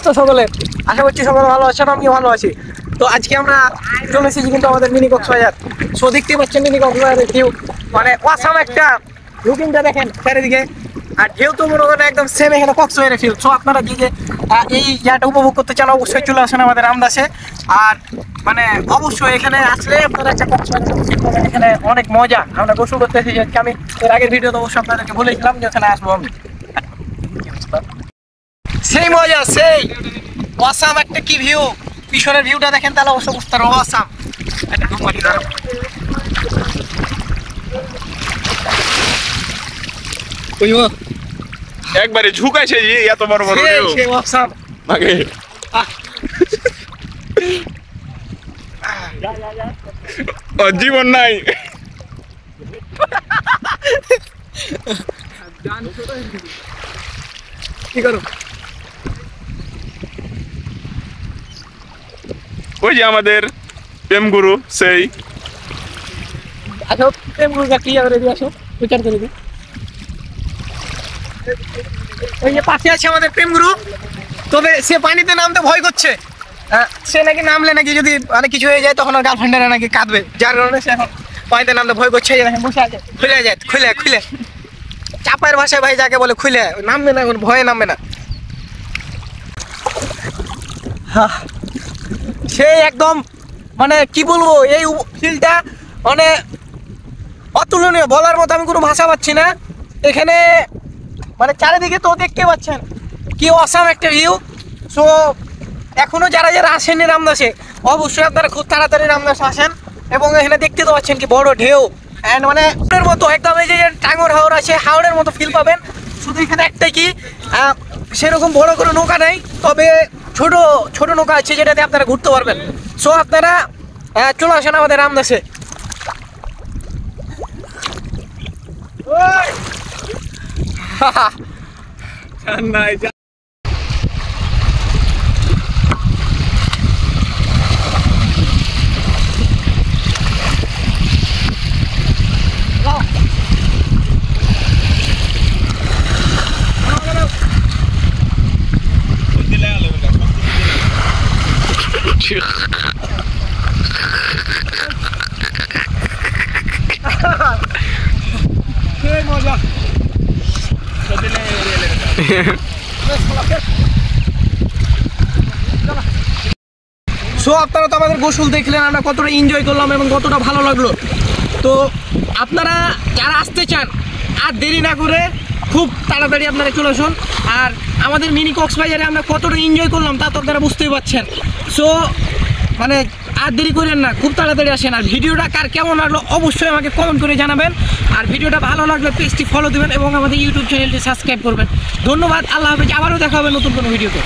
অবস্থা সকলের? আশা করছি সকলে ভালো আছেন, আমিও ভালো আছি। তো আজকে আমরা চলে এসেছি কিন্তু আমাদের মিনি কক্সবাজার। সো দেখতে পাচ্ছেন মিনি কক্সবাজারের ঢেউ, মানে অসাম একটা লুকিংটা দেখেন চারিদিকে। আর ঢেউ তো মনে করেন একদম সেম এখানে কক্সবাজারে ফিল। সো আপনারা যে এই জায়গাটা উপভোগ করতে চান অবশ্যই চলে আসেন আমাদের রামদাসে। আর মানে অবশ্যই এখানে আসলে আপনারা একটা কক্সবাজার এখানে অনেক মজা। আমরা গোসল করতে এসেছি আজকে। আমি এর আগের ভিডিওতে অবশ্যই আপনাদেরকে বলেছিলাম যে ওখানে আসবো আমি। সেই মজা, সেই অসাম একটা কি ভিউ। পিছনের ভিউটা দেখেন তাহলে অবশ্য বুঝতে পারবো অসাম। একবারে ঝুঁকাইছে যে এত বড় বড় অসাম আগে জীবন নাই। কি করো? ওই যে আমাদের প্রেম গুরু সেই। আসো প্রেম গুরুটা ক্লিয়ার করে দিয়ে আসো, বিচার করে দিই। ওই যে পাশে আছে আমাদের প্রেম গুরু, তবে সে পানিতে নামতে ভয় করছে। সে নাকি নামলে নাকি যদি মানে কিছু হয়ে যায় তখন ওর গার্লফ্রেন্ডেরা নাকি কাঁদবে, যার কারণে সে এখন পানিতে নামতে ভয় করছে। দেখেন বসে আছে, খুলে যায়, খুলে খুলে চাপায়ের ভাষায় ভাই যাকে বলে খুলে নামবে না, এখন ভয়ে নামবে না। সেই একদম মানে কি বলবো, এই ফিলটা মানে অতুলনীয়, বলার মতো আমি কোনো ভাষা পাচ্ছি না। এখানে মানে চারিদিকে তো দেখতে পাচ্ছেন কি অসাম একটা ভিউ। সো এখনো যারা যারা আসেননি রামদাসে অবশ্যই আপনারা খুব তাড়াতাড়ি রামদাসে আসেন। এবং এখানে দেখতে তো পাচ্ছেন কি বড় ঢেউ, অ্যান্ড মানে হাওড়ের মতো একদম, এই যে টাঙ্গর হাওড় আছে হাওড়ের মতো ফিল পাবেন। শুধু এখানে একটাই কি সেরকম বড় কোনো নৌকা নেই, তবে ছোট ছোট নৌকা আছে যেটাতে আপনারা ঘুরতে পারবেন। সো আপনারা চলে আসেন আমাদের রামদাসে। মজা সো আপনারা তো আমাদের গোসল দেখলেন, আমরা কতটা এনজয় করলাম এবং কতটা ভালো লাগলো। তো আপনারা যারা আসতে চান আর দেরি না করে খুব তাড়াতাড়ি আপনারা চলে আসুন। আর আমাদের মিনি কক্সবাজারে আমরা কতটা এনজয় করলাম তা তো আপনারা বুঝতেই পারছেন। সো মানে আর দেরি করেন না, খুব তাড়াতাড়ি আসেন। আর ভিডিওটা কার কেমন লাগলো অবশ্যই আমাকে কমেন্ট করে জানাবেন। আর ভিডিওটা ভালো লাগলে পেজটি ফলো দেবেন এবং আমাদের ইউটিউব চ্যানেলটি সাবস্ক্রাইব করবেন। ধন্যবাদ, আল্লাহ হাফেজ। আবারও দেখা হবে নতুন কোনো ভিডিওতে।